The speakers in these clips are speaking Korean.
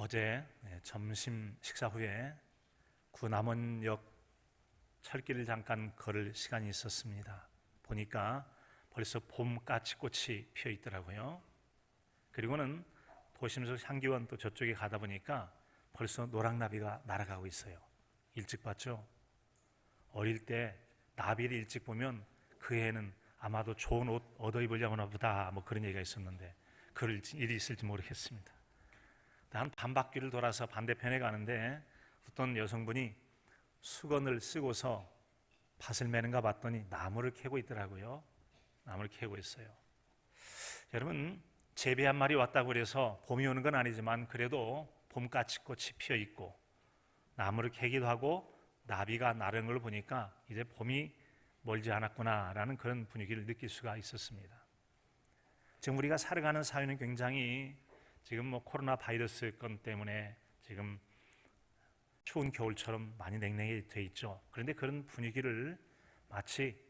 어제 점심 식사 후에 구남원역 철길을 잠깐 걸을 시간이 있었습니다. 보니까 벌써 봄 까치꽃이 피어 있더라고요. 그리고는 도심에서 향기원 또 저쪽에 가다 보니까 벌써 노랑나비가 날아가고 있어요. 일찍 봤죠? 어릴 때 나비를 일찍 보면 그 해는 아마도 좋은 옷 얻어 입으려나 보다 뭐 그런 얘기가 있었는데 그럴 일이 있을지 모르겠습니다. 한 반바퀴를 돌아서 반대편에 가는데 어떤 여성분이 수건을 쓰고서 밭을 매는가 봤더니 나무를 캐고 있더라고요. 나무를 캐고 있어요. 여러분, 제비 한 마리 왔다고 그래서 봄이 오는 건 아니지만 그래도 봄까치꽃이 피어 있고 나무를 캐기도 하고 나비가 나르는 걸 보니까 이제 봄이 멀지 않았구나라는 그런 분위기를 느낄 수가 있었습니다. 지금 우리가 살아가는 사회는 굉장히 지금 코로나 바이러스 건 때문에 지금 추운 겨울처럼 많이 냉랭히 돼 있죠. 그런데 그런 분위기를 마치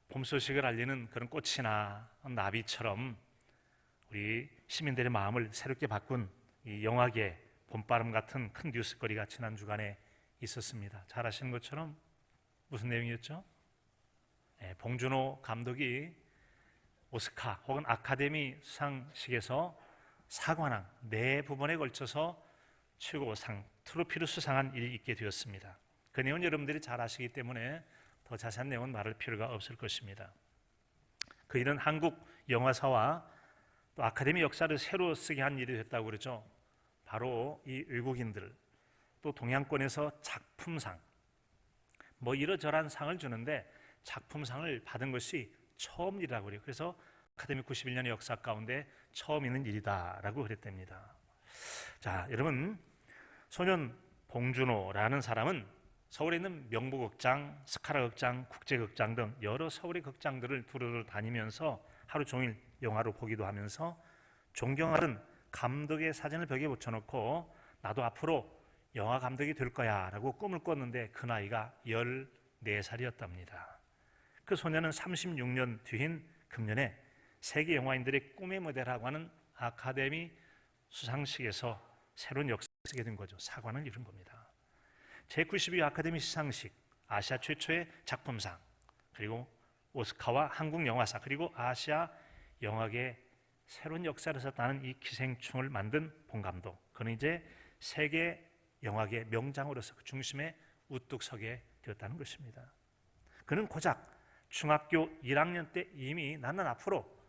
봄 소식을 알리는 그런 꽃이나 나비처럼 우리 시민들의 마음을 새롭게 바꾼 이 영화계 봄바람 같은 큰 뉴스거리가 지난 주간에 있었습니다. 잘 아시는 것처럼 무슨 내용이었죠? 봉준호 감독이 오스카 혹은 아카데미 수상식에서 사관왕 4부분에 걸쳐서 최고상 트로피를 수상한 일이 있게 되었습니다. 그 내용은 여러분들이 잘 아시기 때문에 더 자세한 내용은 말할 필요가 없을 것입니다. 그 일은 한국 영화사와 또 아카데미 역사를 새로 쓰게 한 일이 됐다고 그러죠. 바로 이 외국인들 또 동양권에서 작품상 이러저러한 상을 주는데 작품상을 받은 것이 처음이라고 그래요. 그래서 아카데미 91년의 역사 가운데 처음 있는 일이다라고 그랬답니다. 자, 여러분, 소년 봉준호라는 사람은 서울에 있는 명보극장, 스카라극장, 국제극장 등 여러 서울의 극장들을 두루두루 다니면서 하루 종일 영화를 보기도 하면서 존경하는 감독의 사진을 벽에 붙여놓고 나도 앞으로 영화 감독이 될 거야 라고 꿈을 꿨는데 그 나이가 14살이었답니다. 그 소년은 36년 뒤인 금년에 세계 영화인들의 꿈의 모델이라고 하는 아카데미 수상식에서 새로운 역사를 쓰게 된 거죠. 사관을 이룬 겁니다. 제92 아카데미 시상식, 아시아 최초의 작품상, 그리고 오스카와 한국 영화사, 그리고 아시아 영화계의 새로운 역사를 썼다는 이 기생충을 만든 봉 감독. 그는 이제 세계 영화계 명장으로서 그 중심에 우뚝 서게 되었다는 것입니다. 그는 고작 중학교 1학년 때 이미 나는 앞으로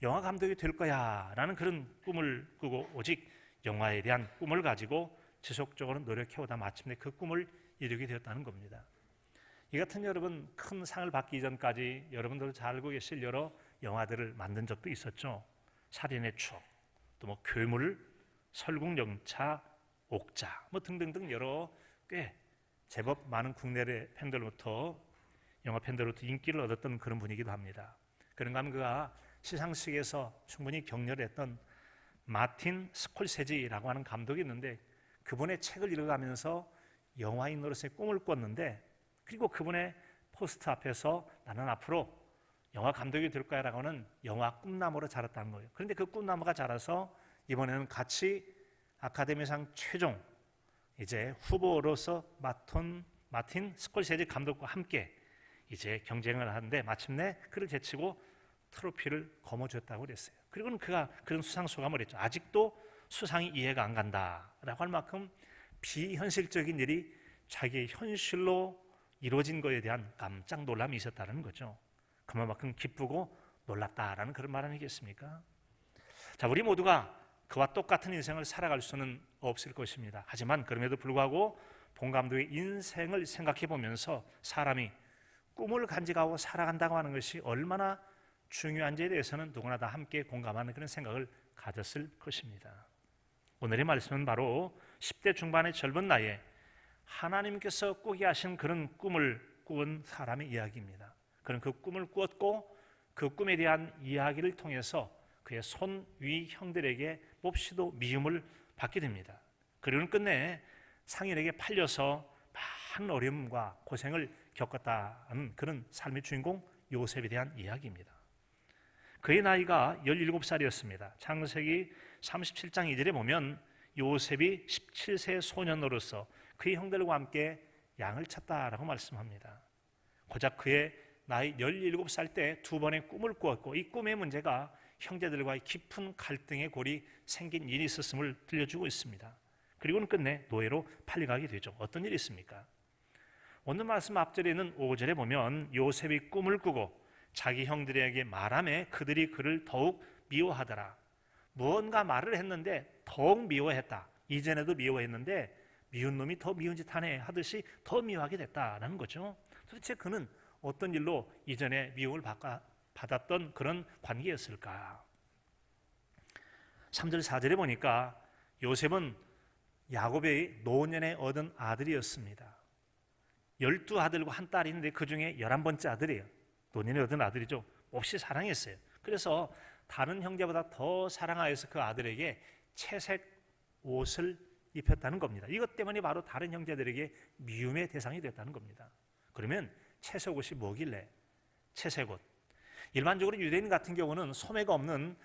영화 감독이 될 거야 라는 그런 꿈을 꾸고 오직 영화에 대한 꿈을 가지고 지속적으로 노력해오다 마침내 그 꿈을 이루게 되었다는 겁니다. 이 같은 여러분 큰 상을 받기 이전까지 여러분들 잘 알고 계실 여러 영화들을 만든 적도 있었죠. 살인의 추억, 또 괴물, 설국열차, 옥자 등등등 여러 꽤 제법 많은 국내 팬들로부터 영화 팬들로부터 인기를 얻었던 그런 분이기도 합니다. 그런가 하면 그가 시상식에서 충분히 격려했던 마틴 스콜세지라고 하는 감독이 있는데 그분의 책을 읽어가면서 영화인으로서의 꿈을 꿨는데 그리고 그분의 포스터 앞에서 나는 앞으로 영화 감독이 될 거야 라고 하는 영화 꿈나무로 자랐다는 거예요. 그런데 그 꿈나무가 자라서 이번에는 같이 아카데미상 최종 이제 후보로서 마틴 스콜세지 감독과 함께 이제 경쟁을 하는데 마침내 그를 제치고 트로피를 거머쥐었다고 그랬어요. 그리고는 그가 그런 수상 소감을 했죠. 아직도 수상이 이해가 안 간다라고 할 만큼 비현실적인 일이 자기의 현실로 이루어진 것에 대한 깜짝 놀람이 있었다는 거죠. 그만큼 기쁘고 놀랐다라는 그런 말 아니겠습니까? 자, 우리 모두가 그와 똑같은 인생을 살아갈 수는 없을 것입니다. 하지만 그럼에도 불구하고 봉 감독의 인생을 생각해 보면서 사람이 꿈을 간직하고 살아간다고 하는 것이 얼마나 중요한지에 대해서는 누구나 다 함께 공감하는 그런 생각을 가졌을 것입니다. 오늘의 말씀은 바로 10대 중반의 젊은 나이에 하나님께서 꾸게 하신 그런 꿈을 꾸은 사람의 이야기입니다. 그는 그 꿈을 꾸었고 그 꿈에 대한 이야기를 통해서 그의 손위 형들에게 몹시도 미움을 받게 됩니다. 그리고는 끝내 상인에게 팔려서 많은 어려움과 고생을 겪었다는 그런 삶의 주인공 요셉에 대한 이야기입니다. 그의 나이가 17살이었습니다. 창세기 37장 2절에 보면 요셉이 17세 소년으로서 그의 형들과 함께 양을 쳤다라고 말씀합니다. 고작 그의 나이 17살 때 두 번의 꿈을 꾸었고, 이 꿈의 문제가 형제들과의 깊은 갈등의 골이 생긴 일이 있었음을 들려주고 있습니다. 그리고는 끝내 노예로 팔려가게 되죠. 어떤 일이 있습니까? 오늘 말씀 앞절에 있는 5절에 보면 요셉이 꿈을 꾸고 자기 형들에게 말하매 그들이 그를 더욱 미워하더라. 무언가 말을 했는데 더욱 미워했다. 이전에도 미워했는데 미운 놈이 더 미운 짓 하네 하듯이 더 미워하게 됐다라는 거죠. 도대체 그는 어떤 일로 이전에 미움을 받았던 그런 관계였을까? 3절 4절에 보니까 요셉은 야곱의 노년에 얻은 아들이었습니다. 12아들과 한 딸이 있는데 그 중에 11번째 아들이에요. 노년에 얻은 아들이죠. 몹시 사랑했어요. 그래서 다른 형제보다 더 사랑하여서 그 아들에게 채색 옷을 입혔다는 겁니다. 이것 때문에 바로 다른 형제들에게 미움의 대상이 됐다는 겁니다. 그러면 채색 옷이 뭐길래? 채색 옷. 일반적으로 유대인 같은 경우는 소매가 없는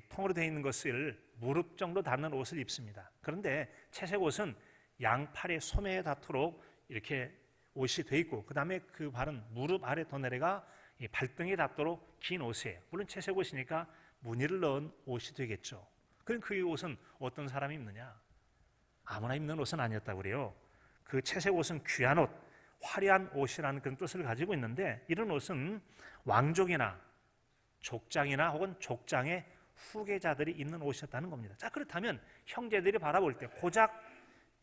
통으로 되어 있는 것을 무릎 정도 닿는 옷을 입습니다. 그런데 채색 옷은 양팔의 소매에 닿도록 이렇게 옷이 돼 있고, 그 다음에 그 발은 무릎 아래 더 내려가 발등에 닿도록 긴 옷이에요. 물론 채색 옷이니까 무늬를 넣은 옷이 되겠죠. 그럼 그 옷은 어떤 사람이 입느냐? 아무나 입는 옷은 아니었다고 그래요. 그 채색 옷은 귀한 옷, 화려한 옷이라는 그런 뜻을 가지고 있는데, 이런 옷은 왕족이나 족장이나 혹은 족장의 후계자들이 입는 옷이었다는 겁니다. 자, 그렇다면 형제들이 바라볼 때 고작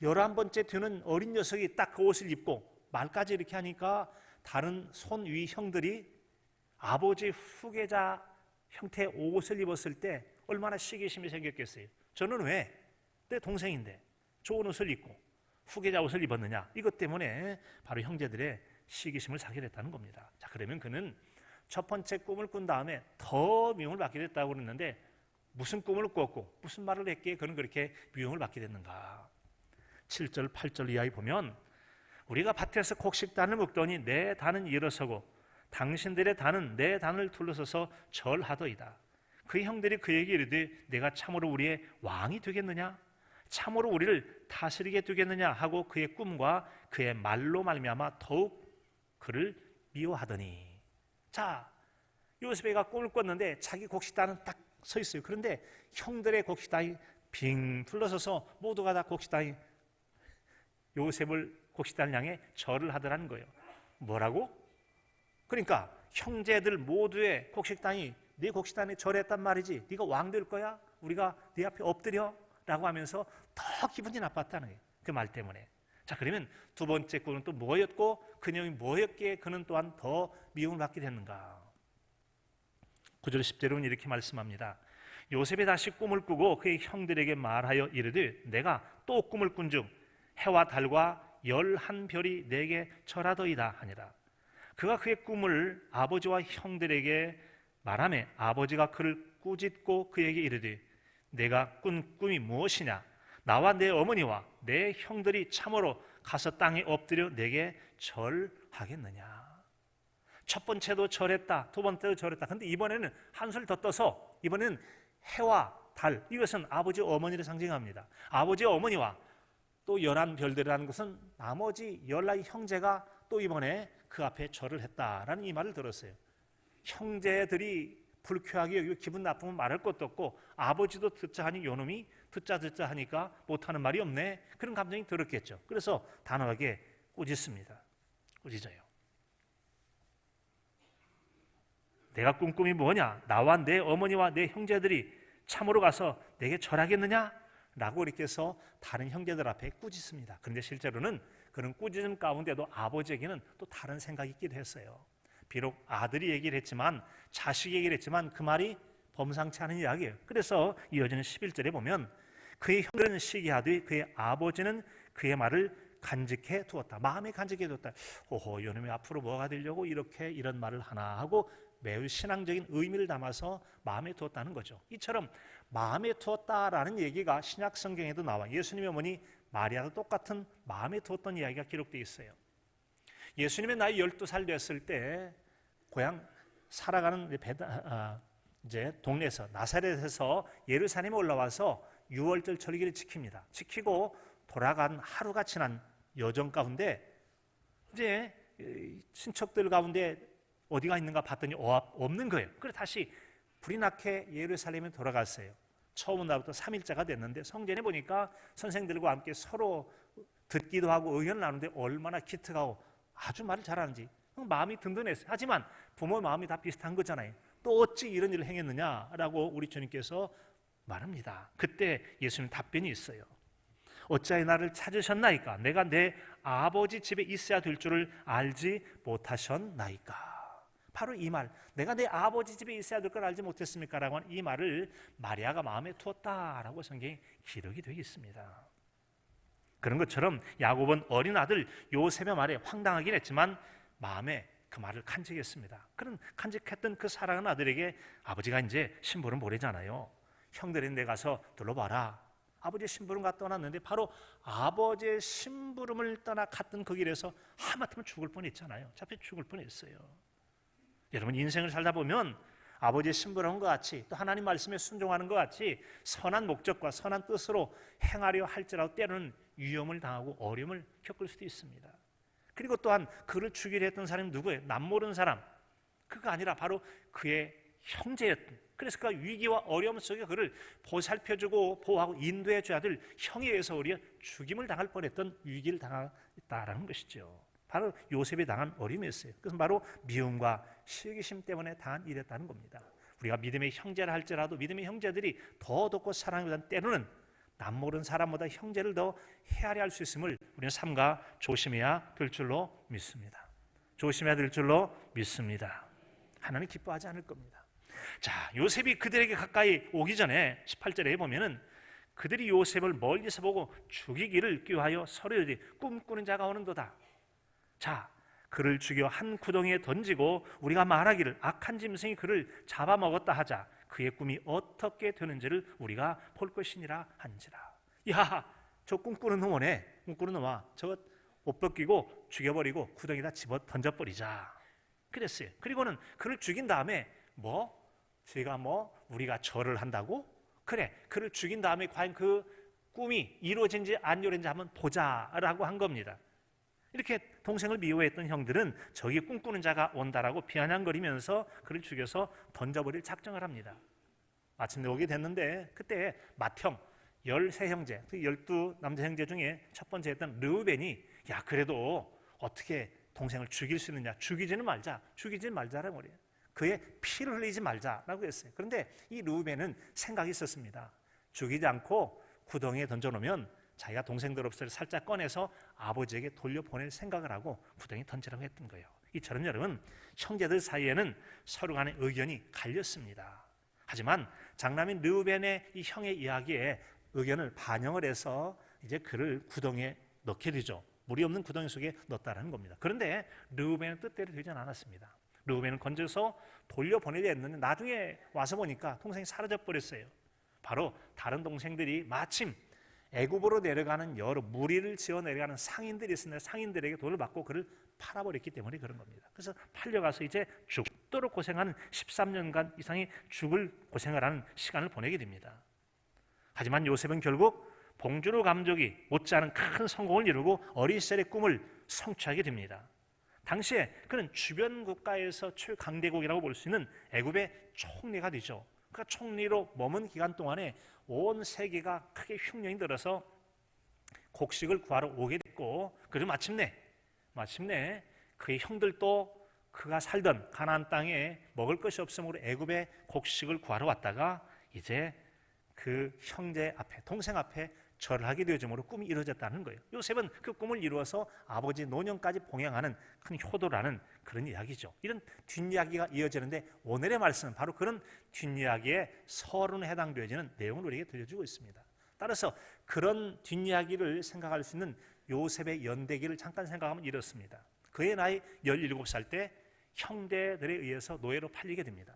11번째 되는 어린 녀석이 딱 그 옷을 입고 말까지 이렇게 하니까 다른 손위 형들이 아버지 후계자 형태의 옷을 입었을 때 얼마나 시기심이 생겼겠어요. 저는 왜 내 동생인데 좋은 옷을 입고 후계자 옷을 입었느냐? 이것 때문에 바로 형제들의 시기심을 사게 됐다는 겁니다. 자, 그러면 그는 첫 번째 꿈을 꾼 다음에 더 미움을 받게 됐다고 그랬는데 무슨 꿈을 꿨고 무슨 말을 했기에 그는 그렇게 미움을 받게 됐는가? 7절 8절 이하에 보면 우리가 밭에서 곡식단을 묶더니 내 단은 일어서고 당신들의 단은 내 단을 둘러서서 절하더이다. 그 형들이 그에게 이르되 내가 참으로 우리의 왕이 되겠느냐? 참으로 우리를 다스리게 되겠느냐? 하고 그의 꿈과 그의 말로 말미암아 더욱 그를 미워하더니. 자, 요셉이가 꿈을 꿨는데 자기 곡식단은 딱 서 있어요. 그런데 형들의 곡식단이 빙 둘러서서 모두가 다 곡식단이 요셉을 곡식단을 향해 절을 하더라는 거예요. 뭐라고? 그러니까 형제들 모두의 곡식단이 네 곡식단에 절했단 말이지. 네가 왕 될 거야? 우리가 네 앞에 엎드려? 라고 하면서 더 기분이 나빴다는 거예요. 그 말 때문에. 자, 그러면 두 번째 꿈은 또 뭐였고 그 내용이 뭐였기에 그는 또한 더 미움을 받게 됐는가? 9절 10절은 이렇게 말씀합니다. 요셉이 다시 꿈을 꾸고 그의 형들에게 말하여 이르되 내가 또 꿈을 꾼 중 해와 달과 11별이 내게 절하더이다 하니라. 그가 그의 꿈을 아버지와 형들에게 말하매 아버지가 그를 꾸짖고 그에게 이르되 내가 꾼 꿈이 무엇이냐? 나와 내 어머니와 내 형들이 참으로 가서 땅에 엎드려 내게 절하겠느냐? 첫 번째도 절했다, 두 번째도 절했다. 근데 이번에는 한술 더 떠서 이번에는 해와 달, 이것은 아버지 어머니를 상징합니다. 아버지 어머니와 또 11별들이라는 것은 나머지 11 형제가 또 이번에 그 앞에 절을 했다라는 이 말을 들었어요. 형제들이 불쾌하게 여기고 기분 나쁘면 말할 것도 없고 아버지도 듣자 하니 요놈이 듣자 하니까 못하는 말이 없네, 그런 감정이 들었겠죠. 그래서 단호하게 꾸짖습니다. 꾸짖어요. 내가 꾼 꿈이 뭐냐? 나와 내 어머니와 내 형제들이 참으로 가서 내게 절하겠느냐? 라고 이렇게 해서 다른 형제들 앞에 꾸짖습니다. 그런데 실제로는 그런 꾸짖음 가운데도 아버지에게는 또 다른 생각이 있기도 했어요. 비록 아들이 얘기를 했지만, 자식이 얘기를 했지만 그 말이 범상치 않은 이야기예요. 그래서 이어지는 11절에 보면 그의 형들은 시기하되 그의 아버지는 그의 말을 간직해 두었다. 마음에 간직해 두었다. 오호, 이놈이 앞으로 뭐가 되려고 이렇게 이런 말을 하나 하고 매우 신앙적인 의미를 담아서 마음에 두었다는 거죠. 이처럼 마음에 두었다라는 얘기가 신약 성경에도 나와. 예수님의 어머니 마리아도 똑같은 마음에 두었던 이야기가 기록되어 있어요. 예수님의 나이 12살 됐을 때 고향 살아가는 이제 동네에서 나사렛에서 예루살렘에 올라와서 유월절 절기를 지킵니다. 지키고 돌아간 하루가 지난 여정 가운데 이제 친척들 가운데 어디가 있는가 봤더니 없는 거예요. 그래서 다시 불이 나게 예루살렘에 돌아갔어요. 처음 날부터 3일째가 됐는데 성전에 보니까 선생들과 함께 서로 듣기도 하고 의견을 나누는데 얼마나 기특하고 아주 말을 잘하는지 마음이 든든했어요. 하지만 부모의 마음이 다 비슷한 거잖아요. 또 어찌 이런 일을 행했느냐라고 우리 주님께서 말합니다. 그때 예수님 답변이 있어요. 어찌하여 나를 찾으셨나이까? 내가 내 아버지 집에 있어야 될 줄을 알지 못하셨나이까? 바로 이 말, 내가 내 아버지 집에 있어야 될 걸 알지 못했습니까? 라고 하는 이 말을 마리아가 마음에 두었다라고 성경에 기록이 되어 있습니다. 그런 것처럼 야곱은 어린 아들 요셉의 말에 황당하긴 했지만 마음에 그 말을 간직했습니다. 그런 간직했던 그 사랑하는 아들에게 아버지가 이제 심부름 보내잖아요. 형들이 내 가서 둘러봐라. 아버지의 심부름 갔다 떠났는데 바로 아버지의 심부름을 떠나 갔던 그 길에서 하마터면 죽을 뻔했잖아요. 잡혀 죽을 뻔했어요. 여러분 인생을 살다 보면 아버지의 심부름과 같이 또 하나님 말씀에 순종하는 것 같이 선한 목적과 선한 뜻으로 행하려 할지라도 때로는 위험을 당하고 어려움을 겪을 수도 있습니다. 그리고 또한 그를 죽이려 했던 사람이 누구예요? 남모르는 사람. 그가 아니라 바로 그의 형제였던, 그래서 그가 위기와 어려움 속에 그를 보살펴주고 보호하고 인도해줘야 될 형에 의해서 오히려 죽임을 당할 뻔했던 위기를 당했다라는 것이죠. 바로 요셉이 당한 어림이었어요. 그것은 바로 미움과 시기심 때문에 당한 일이었다는 겁니다. 우리가 믿음의 형제라 할지라도 믿음의 형제들이 더 돕고 사랑하기보다는 때로는 남모르는 사람보다 형제를 더 헤아려 할 수 있음을 우리는 삼가 조심해야 될 줄로 믿습니다. 조심해야 될 줄로 믿습니다. 하나님 기뻐하지 않을 겁니다. 자, 요셉이 그들에게 가까이 오기 전에 18절에 보면은 그들이 요셉을 멀리서 보고 죽이기를 꾀하여 서로 이르되 꿈꾸는 자가 오는도다. 자, 그를 죽여 한 구덩이에 던지고 우리가 말하기를 악한 짐승이 그를 잡아먹었다 하자. 그의 꿈이 어떻게 되는지를 우리가 볼 것이니라 한지라. 야, 저 꿈꾸는 놈이네. 꿈꾸는 놈아, 저거 옷 벗기고 죽여버리고 구덩이에다 집어 던져버리자. 그랬어요. 그리고는 그를 죽인 다음에 제가 우리가 절을 한다고? 그래, 그를 죽인 다음에 과연 그 꿈이 이루어진지 안 이루어진지 한번 보자라고 한 겁니다. 이렇게 동생을 미워했던 형들은 저기 꿈꾸는 자가 온다라고 비아냥거리면서 그를 죽여서 던져버릴 작정을 합니다. 마침내 오게 됐는데 그때 맏형 13형제, 12 남자 형제 중에 첫 번째였던 르우벤이 야, 그래도 어떻게 동생을 죽일 수 있느냐, 죽이지는 말자라고 그래요. 그의 피를 흘리지 말자라고 했어요. 그런데 이 르우벤은 생각이 있었습니다. 죽이지 않고 구덩이에 던져놓으면 자기가 동생들 없을 때 살짝 꺼내서 아버지에게 돌려보낼 생각을 하고 구덩이에 던지라고 했던 거예요. 이처럼 여러분, 형제들 사이에는 서로 간의 의견이 갈렸습니다. 하지만 장남인 르우벤의 이 형의 이야기에 의견을 반영을 해서 이제 그를 구덩이에 넣게 되죠. 물이 없는 구덩이 속에 넣었다는 겁니다. 그런데 르우벤의 뜻대로 되지는 않았습니다. 르우벤은 건져서 돌려보내려 했는데 나중에 와서 보니까 동생이 사라져 버렸어요. 바로 다른 동생들이 마침 애굽으로 내려가는 여러 무리를 지어 내려가는 상인들이 있었는데 상인들에게 돈을 받고 그를 팔아버렸기 때문에 그런 겁니다. 그래서 팔려가서 이제 죽도록 고생하는 13년간 이상의 죽을 고생을 하는 시간을 보내게 됩니다. 하지만 요셉은 결국 봉주노 감족이 못지않은 큰 성공을 이루고 어린 시절의 꿈을 성취하게 됩니다. 당시에 그는 주변 국가에서 최강대국이라고 볼 수 있는 애굽의 총리가 되죠. 그가 총리로 머문 기간 동안에 온 세계가 크게 흉년이 들어서 곡식을 구하러 오게 됐고, 그리고 마침내 그의 형들도 그가 살던 가나안 땅에 먹을 것이 없으므로 애굽의 곡식을 구하러 왔다가 이제 그 형제 앞에, 동생 앞에 절을 하게 되어짐으로 꿈이 이루어졌다는 거예요. 요셉은 그 꿈을 이루어서 아버지 노년까지 봉양하는 큰 효도라는 그런 이야기죠. 이런 뒷이야기가 이어지는데 오늘의 말씀은 바로 그런 뒷이야기의 서론에 해당되어지는 내용을 우리에게 들려주고 있습니다. 따라서 그런 뒷이야기를 생각할 수 있는 요셉의 연대기를 잠깐 생각하면 이렇습니다. 그의 나이 17살 때 형제들에 의해서 노예로 팔리게 됩니다.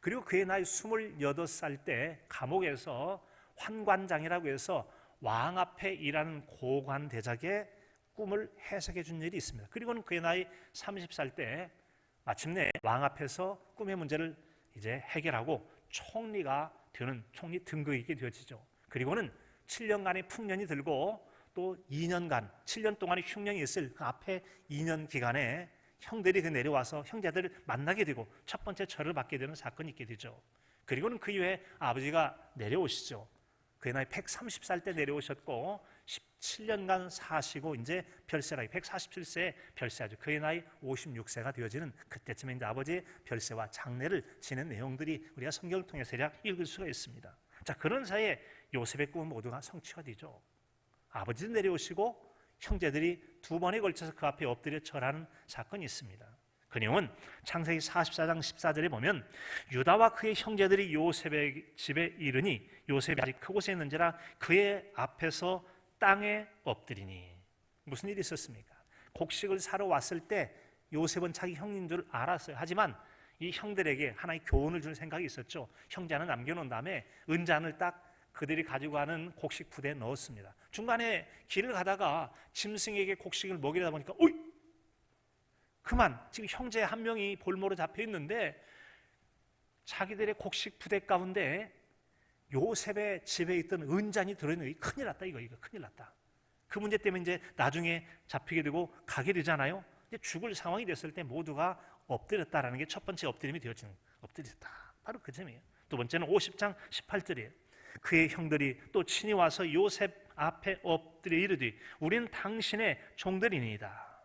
그리고 그의 나이 28살 때 감옥에서 환관장이라고 해서 왕 앞에 일하는 고관 대작의 꿈을 해석해 준 일이 있습니다. 그리고는 그의 나이 30살 때 마침내 왕 앞에서 꿈의 문제를 이제 해결하고 총리가 되는 총리 등극이 되어지죠. 그리고는 7년간의 풍년이 들고 또 2년간 7년 동안의 흉년이 있을 그 앞에 2년 기간에 형들이 내려와서 형제들을 만나게 되고 첫 번째 절을 받게 되는 사건이 있게 되죠. 그리고는 그 이후에 아버지가 내려오시죠. 그의 나이 130살 때 내려오셨고 17년간 사시고 이제 별세라기 147세에 별세하죠. 그의 나이 56세가 되어지는 그때쯤에 이제 아버지의 별세와 장례를 지낸 내용들이 우리가 성경을 통해서 대략 읽을 수가 있습니다. 자, 그런 사이에 요셉의 꿈은 모두가 성취가 되죠. 아버지도 내려오시고 형제들이 두 번에 걸쳐서 그 앞에 엎드려 절하는 사건이 있습니다. 그 내용은 창세기 44장 14절에 보면 유다와 그의 형제들이 요셉의 집에 이르니 요셉이 아직 그곳에 있는지라 그의 앞에서 땅에 엎드리니. 무슨 일이 있었습니까? 곡식을 사러 왔을 때 요셉은 자기 형인 줄 알았어요. 하지만 이 형들에게 하나의 교훈을 줄 생각이 있었죠. 형제는 남겨놓은 다음에 은잔을 딱 그들이 가지고 가는 곡식 부대에 넣었습니다. 중간에 길을 가다가 짐승에게 곡식을 먹이려다 보니까 오이! 그만 지금 형제 한 명이 볼모로 잡혀 있는데 자기들의 곡식 부대 가운데 요셉의 집에 있던 은잔이 들어있는 게 큰일 났다 이거 큰일 났다. 그 문제 때문에 이제 나중에 잡히게 되고 가게 되잖아요. 이제 죽을 상황이 됐을 때 모두가 엎드렸다라는 게 첫 번째 엎드림이 되어지는 엎드렸다. 바로 그 점이에요. 두 번째는 50장 18절이에요. 그의 형들이 또 친히 와서 요셉 앞에 엎드려 이르되 우리는 당신의 종들이니이다.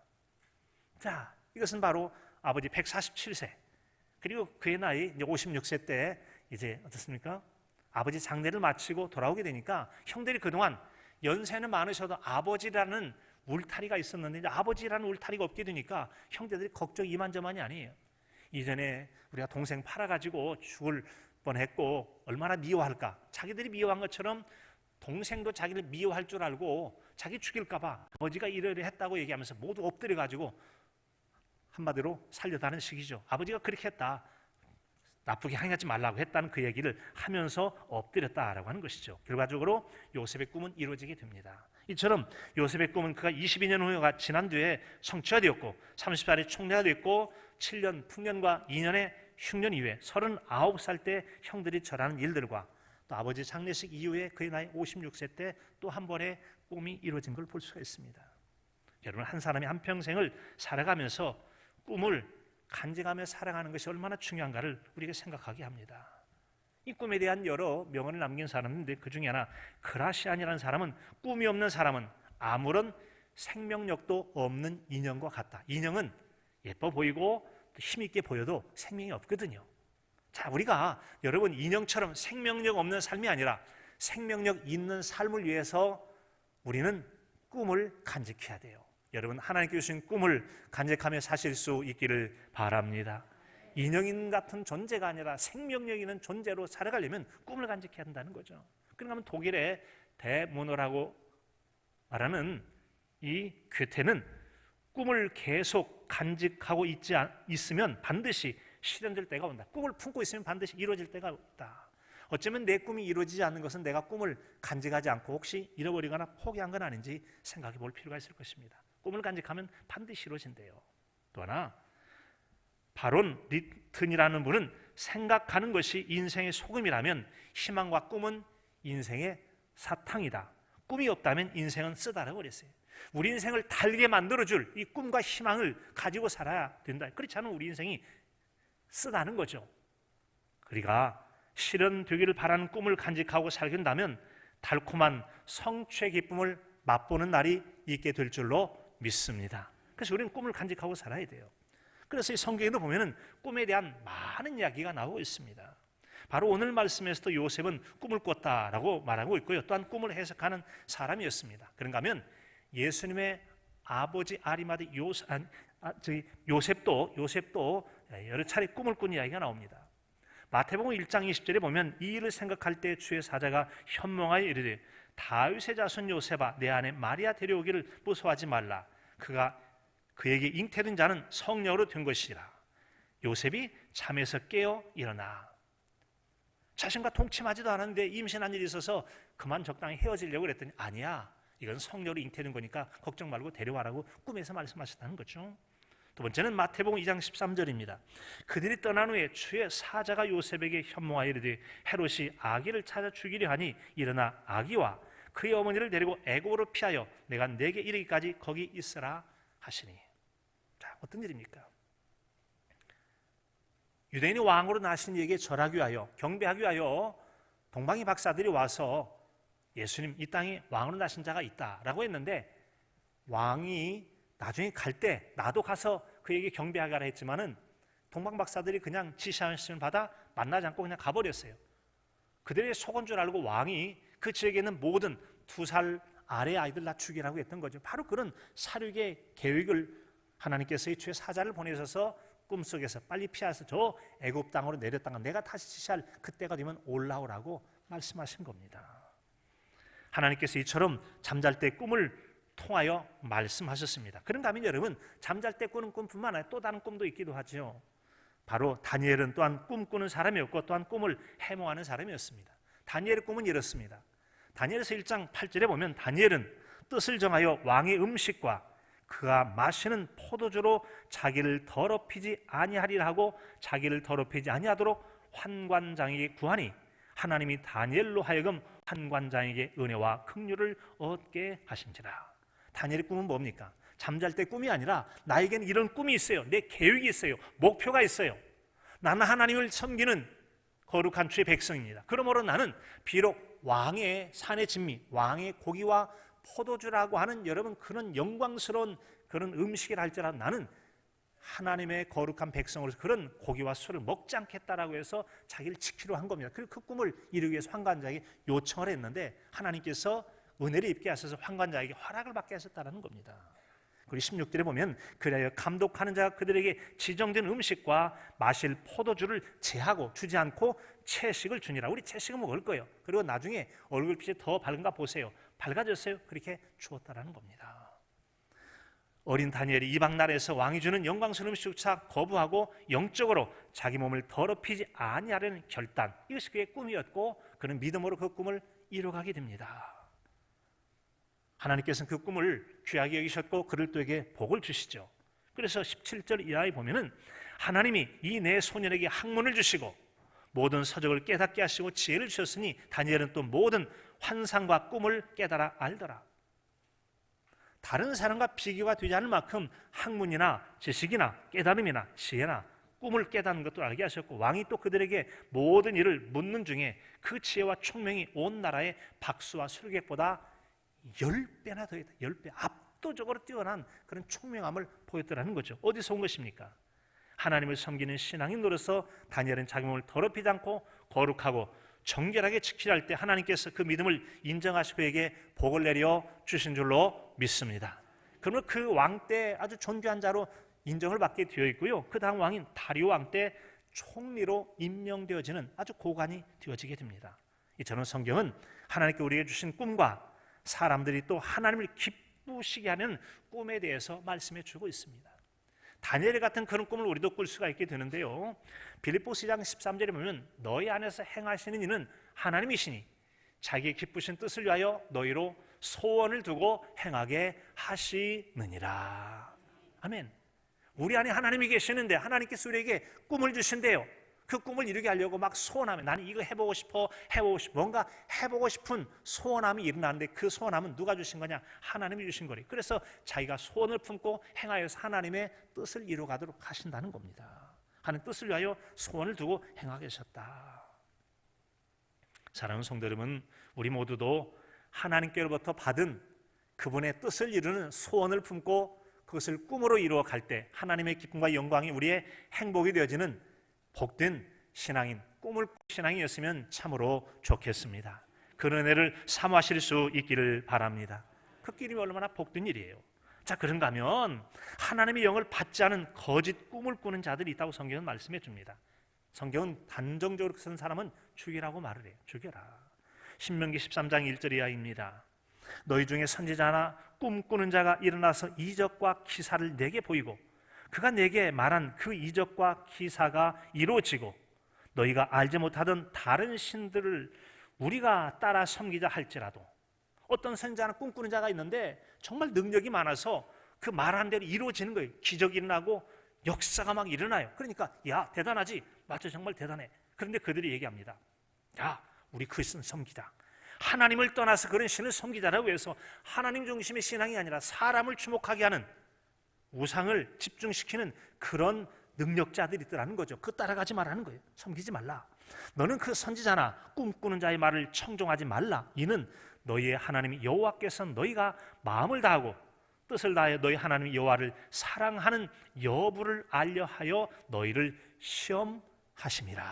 자, 이것은 바로 아버지 147세 그리고 그의 나이 이제 56세 때 이제 어떻습니까? 아버지 장례를 마치고 돌아오게 되니까 형들이 그동안 연세는 많으셔도 아버지라는 울타리가 있었는데 이제 아버지라는 울타리가 없게 되니까 형제들이 걱정 이만저만이 아니에요. 이전에 우리가 동생 팔아가지고 죽을 뻔했고 얼마나 미워할까. 자기들이 미워한 것처럼 동생도 자기를 미워할 줄 알고 자기 죽일까 봐 아버지가 이러이러 했다고 얘기하면서 모두 엎드려가지고 한마디로 살려다는 식이죠. 아버지가 그렇게 했다, 나쁘게 행하지 말라고 했다는 그 얘기를 하면서 엎드렸다라고 하는 것이죠. 결과적으로 요셉의 꿈은 이루어지게 됩니다. 이처럼 요셉의 꿈은 그가 22년 후가 지난 뒤에 성취가 되었고 30살에 총리가 됐고 7년 풍년과 2년의 흉년 이후에 39살 때 형들이 절하는 일들과 또 아버지 장례식 이후에 그의 나이 56세 때 또 한 번의 꿈이 이루어진 걸 볼 수가 있습니다. 여러분, 한 사람이 한평생을 살아가면서 꿈을 간직하며 살아가는 것이 얼마나 중요한가를 우리가 생각하게 합니다. 이 꿈에 대한 여러 명언을 남긴 사람인데 그 중에 하나 그라시안이라는 사람은 꿈이 없는 사람은 아무런 생명력도 없는 인형과 같다. 인형은 예뻐 보이고 힘있게 보여도 생명이 없거든요. 자, 우리가 여러분 인형처럼 생명력 없는 삶이 아니라 생명력 있는 삶을 위해서 우리는 꿈을 간직해야 돼요. 여러분, 하나님께 주신 꿈을 간직하며 사실 수 있기를 바랍니다. 인형 같은 존재가 아니라 생명력 있는 존재로 살아가려면 꿈을 간직해야 한다는 거죠. 그러면 독일의 대문호라고 말하는 이 괴테는 꿈을 계속 간직하고 있으면 반드시 실현될 때가 온다. 꿈을 품고 있으면 반드시 이루어질 때가 온다. 어쩌면 내 꿈이 이루어지지 않는 것은 내가 꿈을 간직하지 않고 혹시 잃어버리거나 포기한 건 아닌지 생각해 볼 필요가 있을 것입니다. 꿈을 간직하면 반드시 이루어진대요. 또 하나, 바론 리튼이라는 분은 생각하는 것이 인생의 소금이라면 희망과 꿈은 인생의 사탕이다. 꿈이 없다면 인생은 쓰다라고 그랬어요. 우리 인생을 달게 만들어줄 이 꿈과 희망을 가지고 살아야 된다. 그렇지 않으면 우리 인생이 쓰다는 거죠. 우리가 실현되기를 바라는 꿈을 간직하고 살게 된다면 달콤한 성취의 기쁨을 맛보는 날이 있게 될 줄로 믿습니다. 그래서 우리는 꿈을 간직하고 살아야 돼요. 그래서 이 성경에도 보면은 꿈에 대한 많은 이야기가 나오고 있습니다. 바로 오늘 말씀에서도 요셉은 꿈을 꿨다라고 말하고 있고요. 또한 꿈을 해석하는 사람이었습니다. 그런가 하면 예수님의 아버지 아리마대 요셉도 여러 차례 꿈을 꾼 이야기가 나옵니다. 마태복음 1장 20절에 보면 이 일을 생각할 때 주의 사자가 현몽하여 이르되 다윗의 자손 요셉아 내 안에 마리아 데려오기를 무서워하지 말라. 그가 그에게 잉태된 자는 성령으로 된 것이라. 요셉이 잠에서 깨어 일어나. 자신과 동침하지도 않았는데 임신한 일이 있어서 그만 적당히 헤어지려고 그랬더니 아니야, 이건 성령으로 잉태된 거니까 걱정 말고 데려와라고 꿈에서 말씀하셨다는 거죠. 두 번째는 마태복음 2장 13절입니다. 그들이 떠난 후에 주의 사자가 요셉에게 현몽하여 이르되 헤롯이 아기를 찾아 죽이려 하니 일어나 아기와 그의 어머니를 데리고 애굽으로 피하여 내가 내게 이르기까지 거기 있으라 하시니. 자, 어떤 일입니까? 유대인이 왕으로 나신 이에게 절하기 위하여, 경배하기 위하여 동방이 박사들이 와서 예수님, 이 땅에 왕으로 나신 자가 있다라고 했는데, 왕이 나중에 갈 때 나도 가서 그에게 경배하라 했지만은 동방 박사들이 그냥 지시하심을 받아 만나지 않고 그냥 가버렸어요. 그들의 속은 줄 알고 왕이 그 지역에 있는 모든 2살 아래 아이들 다 죽이라고 했던 거죠. 바로 그런 살육의 계획을 하나님께서 주의 사자를 보내셔서 꿈속에서 빨리 피해서 저 애굽 땅으로 내렸다가 내가 다시 지시할 그때가 되면 올라오라고 말씀하신 겁니다. 하나님께서 이처럼 잠잘 때 꿈을 통하여 말씀하셨습니다. 그런가 하면 여러분, 잠잘 때 꾸는 꿈뿐만 아니라 또 다른 꿈도 있기도 하죠. 바로 다니엘은 또한 꿈꾸는 사람이었고 또한 꿈을 해몽하는 사람이었습니다. 다니엘의 꿈은 이렇습니다. 다니엘서 1장 8절에 보면 다니엘은 뜻을 정하여 왕의 음식과 그가 마시는 포도주로 자기를 더럽히지 아니하리라 하고 자기를 더럽히지 아니하도록 환관장에게 구하니 하나님이 다니엘로 하여금 환관장에게 은혜와 긍휼을 얻게 하신지라. 다니엘의 꿈은 뭡니까? 잠잘 때 꿈이 아니라 나에게는 이런 꿈이 있어요. 내 계획이 있어요. 목표가 있어요. 나는 하나님을 섬기는 거룩한 주의 백성입니다. 그러므로 나는 비록 왕의 산의 진미, 왕의 고기와 포도주라고 하는 여러분 그런 영광스러운 그런 음식이라 할지라도 나는 하나님의 거룩한 백성으로서 그런 고기와 술을 먹지 않겠다라고 해서 자기를 지키려 한 겁니다. 그리고 그 꿈을 이루기 위해서 환관자에게 요청을 했는데 하나님께서 은혜를 입게 하셔서 환관자에게 허락을 받게 하셨다는 겁니다. 그리고 16절에 보면 그리하여 감독하는 자가 그들에게 지정된 음식과 마실 포도주를 제하고 주지 않고 채식을 주니라. 우리 채식은 먹을 거예요. 그리고 나중에 얼굴빛이 더 밝은가 보세요. 밝아졌어요. 그렇게 주었다라는 겁니다. 어린 다니엘이 이방 나라에서 왕이 주는 영광스러운 음식조차 거부하고 영적으로 자기 몸을 더럽히지 아니하려는 결단, 이것이 그의 꿈이었고 그는 믿음으로 그 꿈을 이루어가게 됩니다. 하나님께서는 그 꿈을 귀하게 여기셨고 그를 또에게 복을 주시죠. 그래서 17절 이하에 보면은 하나님이 이 내 소년에게 학문을 주시고 모든 서적을 깨닫게 하시고 지혜를 주셨으니 다니엘은 또 모든 환상과 꿈을 깨달아 알더라. 다른 사람과 비교가 되지 않을 만큼 학문이나 지식이나 깨달음이나 지혜나 꿈을 깨닫는 것도 알게 하셨고 왕이 또 그들에게 모든 일을 묻는 중에 그 지혜와 총명이 온 나라의 박수와 수르객보다 10배나 더했다. 10배 압도적으로 뛰어난 그런 총명함을 보였더라는 거죠. 어디서 온 것입니까? 하나님을 섬기는 신앙인으로서 다니엘은 자기 몸을 더럽히지 않고 거룩하고 정결하게 지키려 할 때 하나님께서 그 믿음을 인정하시고 그에게 복을 내려 주신 줄로 믿습니다. 그러면 그 왕 때 아주 존귀한 자로 인정을 받게 되어 있고요. 그 다음 왕인 다리오 왕 때 총리로 임명되어지는 아주 고관이 되어지게 됩니다. 이처럼 성경은 하나님께 우리에게 주신 꿈과 사람들이 또 하나님을 기쁘시게 하는 꿈에 대해서 말씀해 주고 있습니다. 다니엘 같은 그런 꿈을 우리도 꿀 수가 있게 되는데요. 빌립보서 2장 13절에 보면 너희 안에서 행하시는 이는 하나님이시니 자기의 기쁘신 뜻을 위하여 너희로 소원을 두고 행하게 하시느니라. 아멘. 우리 안에 하나님이 계시는데 하나님께서 우리에게 꿈을 주신대요. 그 꿈을 이루게 하려고 막 소원하면 나는 이거 해보고 싶어 뭔가 해보고 싶은 소원함이 일어나는데 그 소원함은 누가 주신 거냐? 하나님이 주신 거래. 그래서 자기가 소원을 품고 행하여서 하나님의 뜻을 이루어가도록 하신다는 겁니다. 하나님 뜻을 위하여 소원을 두고 행하게 하셨다. 사랑하는 성도 여러분, 우리 모두도 하나님께로부터 받은 그분의 뜻을 이루는 소원을 품고 그것을 꿈으로 이루어 갈 때 하나님의 기쁨과 영광이 우리의 행복이 되어지는 복된 신앙인, 꿈을 꾸는 신앙이었으면 참으로 좋겠습니다. 그 은혜를 사모하실 수 있기를 바랍니다. 그 길이 얼마나 복된 일이에요. 자, 그런가 하면 하나님의 영을 받지 않은 거짓 꿈을 꾸는 자들이 있다고 성경은 말씀해 줍니다. 성경은 단정적으로 쓴 사람은 죽이라고 말을 해요. 죽여라. 신명기 13장 1절 이하입니다. 너희 중에 선지자나 꿈꾸는 자가 일어나서 이적과 기사를 내게 보이고 그가 내게 말한 그 이적과 기사가 이루어지고 너희가 알지 못하던 다른 신들을 우리가 따라 섬기자 할지라도. 어떤 선지자나 꿈꾸는 자가 있는데 정말 능력이 많아서 그 말한 대로 이루어지는 거예요. 기적이 일어나고 역사가 막 일어나요. 그러니까 야, 대단하지? 맞죠, 정말 대단해. 그런데 그들이 얘기합니다. 야, 우리 그 신 섬기다. 하나님을 떠나서 그런 신을 섬기자라고 해서 하나님 중심의 신앙이 아니라 사람을 주목하게 하는, 우상을 집중시키는 그런 능력자들이 있더라는 거죠. 그거 따라가지 말라는 거예요. 섬기지 말라. 너는 그 선지자나 꿈꾸는 자의 말을 청종하지 말라. 이는 너희의 하나님 여호와께서 너희가 마음을 다하고 뜻을 다하여 너희 하나님 여호와를 사랑하는 여부를 알려하여 너희를 시험하심이라.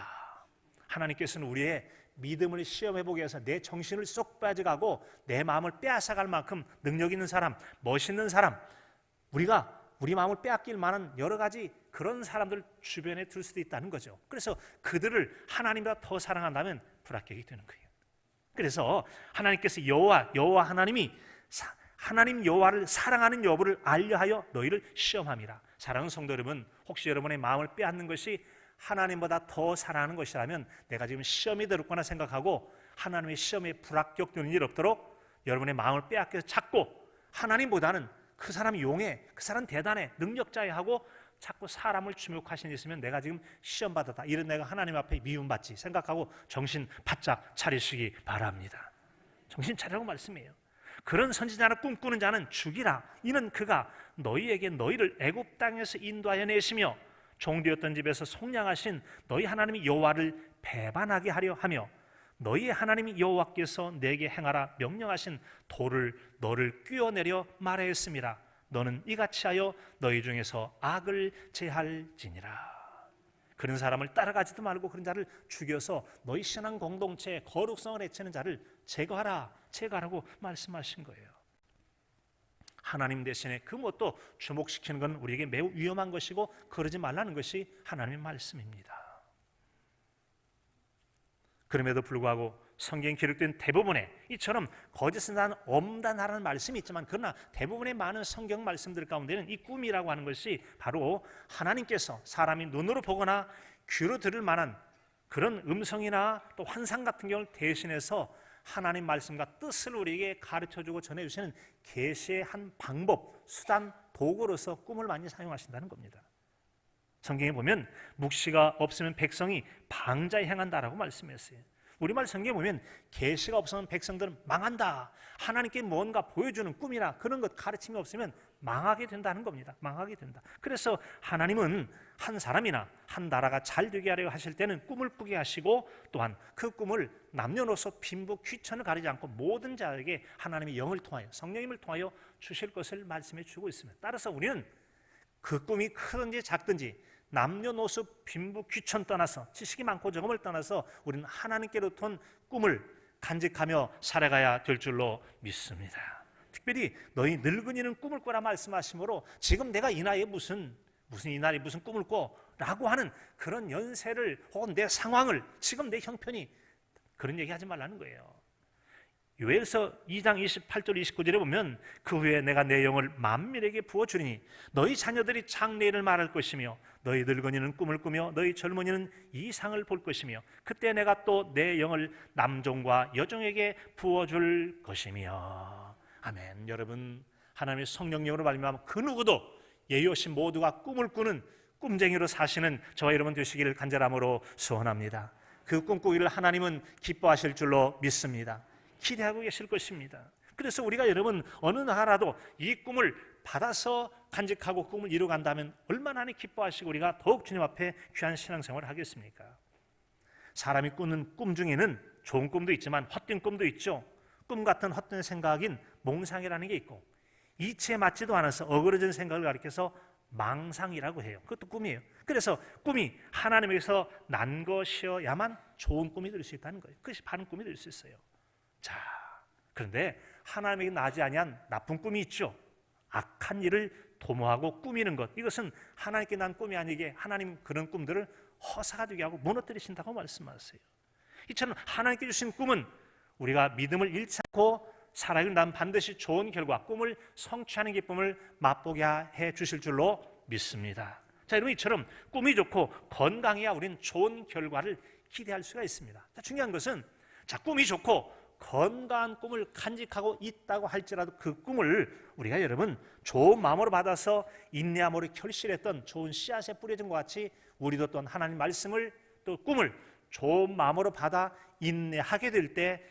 하나님께서는 우리의 믿음을 시험해보기 위해서 내 정신을 쏙 빠져가고 내 마음을 빼앗아갈 만큼 능력 있는 사람, 멋있는 사람, 우리가 우리 마음을 빼앗길 만한 여러 가지 그런 사람들 주변에 둘 수도 있다는 거죠. 그래서 그들을 하나님보다 더 사랑한다면 불합격이 되는 거예요. 그래서 하나님께서 여호와 하나님이 하나님 여호와를 사랑하는 여부를 알려하여 너희를 시험함이라. 사랑하는 성도 여러분, 혹시 여러분의 마음을 빼앗는 것이 하나님보다 더 사랑하는 것이라면 내가 지금 시험이 들었구나 생각하고 하나님의 시험에 불합격되는 일 없도록 여러분의 마음을 빼앗겨서 찾고 하나님보다는 그 사람 용해, 그 사람 대단해, 능력자에 하고 자꾸 사람을 주목하신 일 있으면 내가 지금 시험 받았다, 이런 내가 하나님 앞에 미움받지 생각하고 정신 바짝 차리시기 바랍니다. 정신 차리라고 말씀이에요. 그런 선지자나 꿈꾸는 자는 죽이라. 이는 그가 너희에게 너희를 애굽 땅에서 인도하여 내시며 종되었던 집에서 속량하신 너희 하나님 여호와를 배반하게 하려 하며 너희의 하나님 여호와께서 내게 행하라 명령하신 돌을 너를 꿰어내려 말하였음이라. 너는 이같이 하여 너희 중에서 악을 제할지니라. 그런 사람을 따라가지도 말고 그런 자를 죽여서 너희 신앙 공동체의 거룩성을 해치는 자를 제거하라고 말씀하신 거예요. 하나님 대신에 그 무엇도 주목시키는 건 우리에게 매우 위험한 것이고 그러지 말라는 것이 하나님의 말씀입니다. 그럼에도 불구하고 성경에 기록된 대부분의 이처럼 거짓은 난 엄단하라는 말씀이 있지만 그러나 대부분의 많은 성경 말씀들 가운데는 이 꿈이라고 하는 것이 바로 하나님께서 사람이 눈으로 보거나 귀로 들을 만한 그런 음성이나 또 환상 같은 경우를 대신해서 하나님 말씀과 뜻을 우리에게 가르쳐주고 전해주시는 계시의 한 방법, 수단, 도구로서 꿈을 많이 사용하신다는 겁니다. 성경에 보면 묵시가 없으면 백성이 방자에 행한다라고 말씀했어요. 우리말 성경에 보면 계시가 없으면 백성들은 망한다, 하나님께 뭔가 보여주는 꿈이나 그런 것 가르침이 없으면 망하게 된다는 겁니다. 망하게 된다. 그래서 하나님은 한 사람이나 한 나라가 잘 되게 하려 하실 때는 꿈을 꾸게 하시고 또한 그 꿈을 남녀노소 빈부 귀천을 가리지 않고 모든 자에게 하나님의 영을 통하여 성령님을 통하여 주실 것을 말씀해 주고 있습니다. 따라서 우리는 그 꿈이 크든지 작든지 남녀노소 빈부 귀천 떠나서 지식이 많고 적음을 떠나서 우리는 하나님께로부터 꿈을 간직하며 살아가야 될 줄로 믿습니다. 특별히 너희 늙은이는 꿈을 꾸라 말씀하시므로 지금 내가 이 나이에 무슨 이 나이에 무슨 꿈을 꿔 라고 하는 그런 연세를 혹은 내 상황을 지금 내 형편이 그런 얘기하지 말라는 거예요. 요엘서 2장 28절 29절에 보면 그 후에 내가 내 영을 만민에게 부어주리니 너희 자녀들이 장래일을 말할 것이며 너희 늙은이는 꿈을 꾸며 너희 젊은이는 이상을 볼 것이며 그때 내가 또 내 영을 남종과 여종에게 부어줄 것이며. 아멘. 여러분, 하나님의 성령님으로 말미암아 그 누구도 예의 없이 모두가 꿈을 꾸는 꿈쟁이로 사시는 저와 여러분 되시기를 간절함으로 소원합니다. 그 꿈꾸기를 하나님은 기뻐하실 줄로 믿습니다. 기대하고 계실 것입니다. 그래서 우리가 여러분 어느 나라도 이 꿈을 받아서 간직하고 꿈을 이루어간다면 얼마나 기뻐하시고 우리가 더욱 주님 앞에 귀한 신앙생활을 하겠습니까? 사람이 꾸는 꿈 중에는 좋은 꿈도 있지만 헛된 꿈도 있죠. 꿈 같은 헛된 생각인 몽상이라는 게 있고 이치에 맞지도 않아서 어그러진 생각을 가리켜서 망상이라고 해요. 그것도 꿈이에요. 그래서 꿈이 하나님에게서 난 것이어야만 좋은 꿈이 될 수 있다는 거예요. 그것이 바른 꿈이 될 수 있어요. 자, 그런데 하나님에게 나지 아니한 나쁜 꿈이 있죠. 악한 일을 도모하고 꾸미는 것, 이것은 하나님께 난 꿈이 아니게 하나님 그런 꿈들을 허사가 되게 하고 무너뜨리신다고 말씀하세요. 이처럼 하나님께 주신 꿈은 우리가 믿음을 잃지 않고 살아가는 난 반드시 좋은 결과, 꿈을 성취하는 기쁨을 맛보게 해 주실 줄로 믿습니다. 자, 여러분, 이처럼 꿈이 좋고 건강해야 우리는 좋은 결과를 기대할 수가 있습니다. 자, 중요한 것은 자, 꿈이 좋고 건강한 꿈을 간직하고 있다고 할지라도 그 꿈을 우리가 여러분 좋은 마음으로 받아서 인내함으로 결실했던 좋은 씨앗에 뿌려진 것 같이 우리도 또한 하나님 말씀을 또 꿈을 좋은 마음으로 받아 인내하게 될 때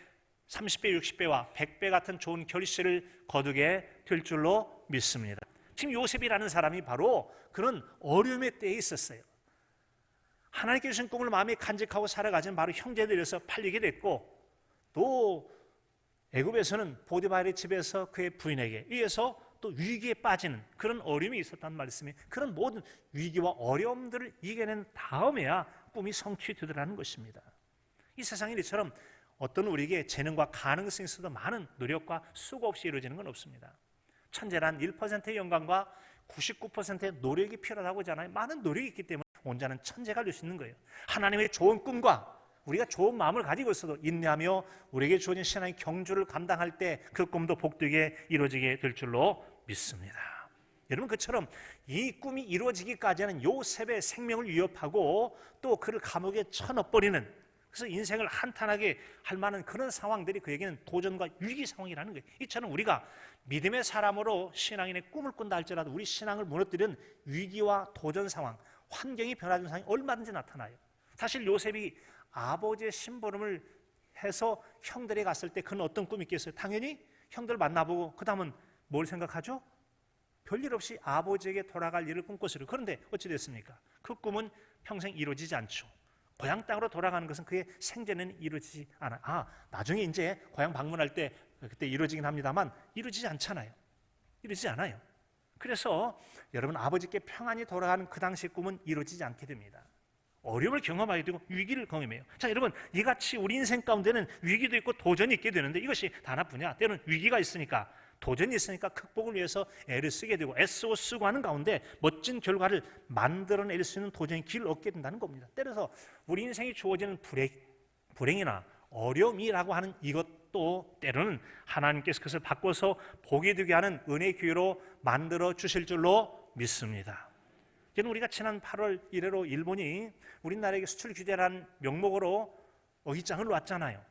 30배, 60배와 100배 같은 좋은 결실을 거두게 될 줄로 믿습니다. 지금 요셉이라는 사람이 바로 그런 어려움의 때에 있었어요. 하나님께 주신 꿈을 마음에 간직하고 살아가진 바로 형제들에서 팔리게 됐고, 또 애굽에서는 보디발의 집에서 그의 부인에게 의해서 또 위기에 빠지는 그런 어려움이 있었다는 말씀이, 그런 모든 위기와 어려움들을 이겨낸 다음에야 꿈이 성취되더라는 것입니다. 이 세상에 이처럼 어떤 우리에게 재능과 가능성이 있어도 많은 노력과 수고 없이 이루어지는 건 없습니다. 천재란 1%의 영광과 99%의 노력이 필요하다고 하잖아요. 많은 노력이 있기 때문에 온전한 천재가 될 수 있는 거예요. 하나님의 좋은 꿈과 우리가 좋은 마음을 가지고 있어도 인내하며 우리에게 주어진 신앙의 경주를 감당할 때 그 꿈도 복되게 이루어지게 될 줄로 믿습니다. 여러분, 그처럼 이 꿈이 이루어지기까지는 요셉의 생명을 위협하고 또 그를 감옥에 쳐넣어버리는, 그래서 인생을 한탄하게 할 만한 그런 상황들이 그에게는 도전과 위기 상황이라는 거예요. 이처럼 우리가 믿음의 사람으로 신앙인의 꿈을 꾼다 할지라도 우리 신앙을 무너뜨리는 위기와 도전 상황, 환경이 변화된 상황이 얼마든지 나타나요. 사실 요셉이 아버지의 심부름을 해서 형들이 갔을 때 그는 어떤 꿈이 있겠어요? 당연히 형들 만나보고 그 다음은 뭘 생각하죠? 별일 없이 아버지에게 돌아갈 일을 꿈꿨어요. 그런데 어찌 됐습니까? 그 꿈은 평생 이루어지지 않죠. 고향 땅으로 돌아가는 것은 그의 생전에는 이루어지지 않아요. 나중에 이제 고향 방문할 때 그때 이루어지긴 합니다만 이루어지지 않잖아요. 이루어지지 않아요. 그래서 여러분, 아버지께 평안히 돌아가는 그 당시의 꿈은 이루어지지 않게 됩니다. 어려움을 경험하게 되고 위기를 경험해요. 자, 여러분, 이같이 우리 인생 가운데는 위기도 있고 도전이 있게 되는데 이것이 다 하나뿐이야. 때로는 위기가 있으니까, 도전이 있으니까 극복을 위해서 애를 쓰게 되고 애쓰고 쓰고 하는 가운데 멋진 결과를 만들어낼 수 있는 도전의 길을 얻게 된다는 겁니다. 때려서 우리 인생이 주어지는 불행이나 어려움이라고 하는 이것도 때로는 하나님께서 그것을 바꿔서 복이 되게 하는 은혜의 기회로 만들어 주실 줄로 믿습니다. 저는 우리가 지난 8월 이래로 일본이 우리나라에게 수출 규제라는 명목으로 어깃장을 놨잖아요.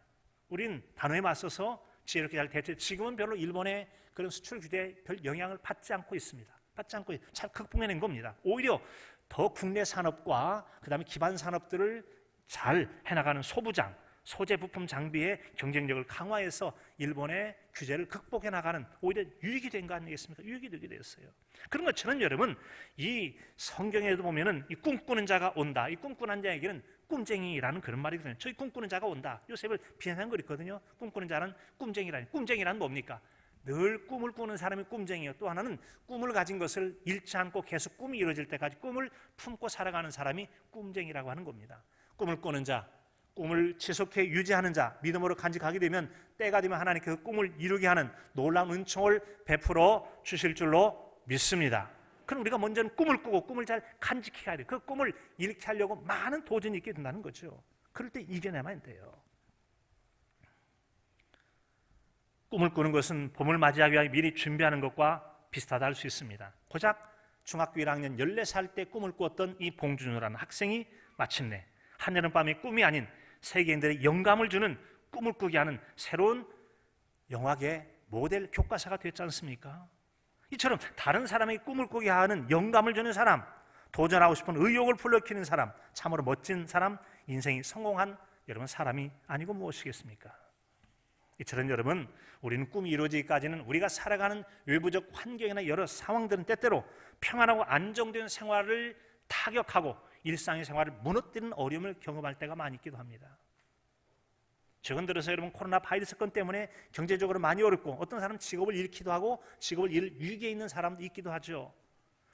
우린 단호에 맞서서 지혜롭게 잘 대처. 지금은 별로 일본의 그런 수출 규제에 별 영향을 받지 않고 있습니다. 받지 않고 잘 극복해낸 겁니다. 오히려 더 국내 산업과 그다음에 기반 산업들을 잘 해나가는 소부장, 소재 부품 장비의 경쟁력을 강화해서 일본의 규제를 극복해 나가는, 오히려 유익이 된 거 아니겠습니까? 유익이 되게 되었어요. 그런 것처럼 여러분, 이 성경에도 보면은 이 꿈꾸는 자가 온다. 이 꿈꾸는 자에게는 꿈쟁이라는 그런 말이거든요. 저희 꿈꾸는 자가 온다. 요셉을 비난한 거 있거든요. 꿈꾸는 자는 꿈쟁이라니. 꿈쟁이란 뭡니까? 늘 꿈을 꾸는 사람이 꿈쟁이요. 또 하나는 꿈을 가진 것을 잃지 않고 계속 꿈이 이루어질 때까지 꿈을 품고 살아가는 사람이 꿈쟁이라고 하는 겁니다. 꿈을 꾸는 자, 꿈을 지속해 유지하는 자, 믿음으로 간직하게 되면 때가 되면 하나님께 그 꿈을 이루게 하는 놀라운 은총을 베풀어 주실 줄로 믿습니다. 그럼 우리가 먼저는 꿈을 꾸고 꿈을 잘 간직해야 돼요. 그 꿈을 이렇게 하려고 많은 도전이 있게 된다는 거죠. 그럴 때 이겨내면 돼요. 꿈을 꾸는 것은 봄을 맞이하기 위해 미리 준비하는 것과 비슷하다 할 수 있습니다. 고작 중학교 1학년 14살 때 꿈을 꾸었던 이 봉준호라는 학생이 마침내 한여름밤의 꿈이 아닌 세계인들의 영감을 주는 꿈을 꾸게 하는 새로운 영화계 모델 교과서가 됐지 않습니까? 이처럼 다른 사람에게 꿈을 꾸게 하는 영감을 주는 사람, 도전하고 싶은 의욕을 불러키는 사람, 참으로 멋진 사람, 인생이 성공한 여러분 사람이 아니고 무엇이겠습니까? 이처럼 여러분, 우리는 꿈이 이루어지기까지는 우리가 살아가는 외부적 환경이나 여러 상황들은 때때로 평안하고 안정된 생활을 타격하고 일상의 생활을 무너뜨리는 어려움을 경험할 때가 많이 있기도 합니다. 최근 들어서 여러분, 코로나 바이러스 건 때문에 경제적으로 많이 어렵고 어떤 사람은 직업을 잃기도 하고 직업을 잃을 위기에 있는 사람도 있기도 하죠.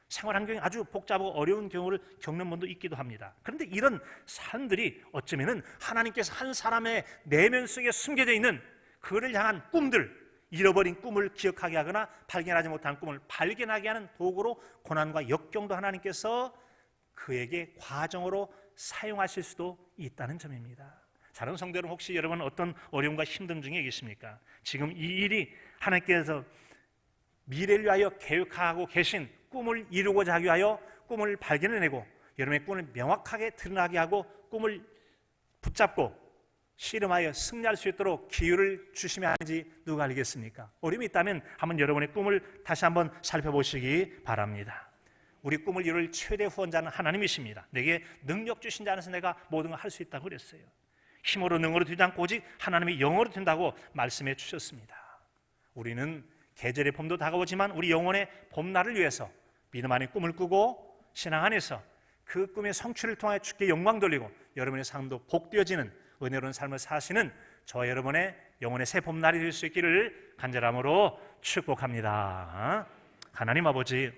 생활 환경이 아주 복잡하고 어려운 경우를 겪는 분도 있기도 합니다. 그런데 이런 사람들이 어쩌면은 하나님께서 한 사람의 내면 속에 숨겨져 있는 그를 향한 꿈들, 잃어버린 꿈을 기억하게 하거나 발견하지 못한 꿈을 발견하게 하는 도구로 고난과 역경도 하나님께서 그에게 과정으로 사용하실 수도 있다는 점입니다. 사랑하는 성도 여러분, 혹시 여러분 어떤 어려움과 힘듦 중에 계십니까? 지금 이 일이 하나님께서 미래를 위하여 계획하고 계신 꿈을 이루고자 하기 위하여 꿈을 발견해내고 여러분의 꿈을 명확하게 드러나게 하고 꿈을 붙잡고 씨름하여 승리할 수 있도록 기회를 주시면 하는지 누가 알겠습니까? 어려움이 있다면 한번 여러분의 꿈을 다시 한번 살펴보시기 바랍니다. 우리 꿈을 이룰 최대 후원자는 하나님이십니다. 내게 능력 주신 자 안에서 내가 모든 걸 할 수 있다고 그랬어요. 힘으로 능으로 되지 않고 오직 하나님의 영으로 된다고 말씀해 주셨습니다. 우리는 계절의 봄도 다가오지만 우리 영혼의 봄날을 위해서 믿음 안에 꿈을 꾸고 신앙 안에서 그 꿈의 성취를 통하여 주께 영광 돌리고 여러분의 삶도 복되어지는 은혜로운 삶을 사시는 저와 여러분의 영혼의 새 봄날이 될 수 있기를 간절함으로 축복합니다. 하나님 아버지,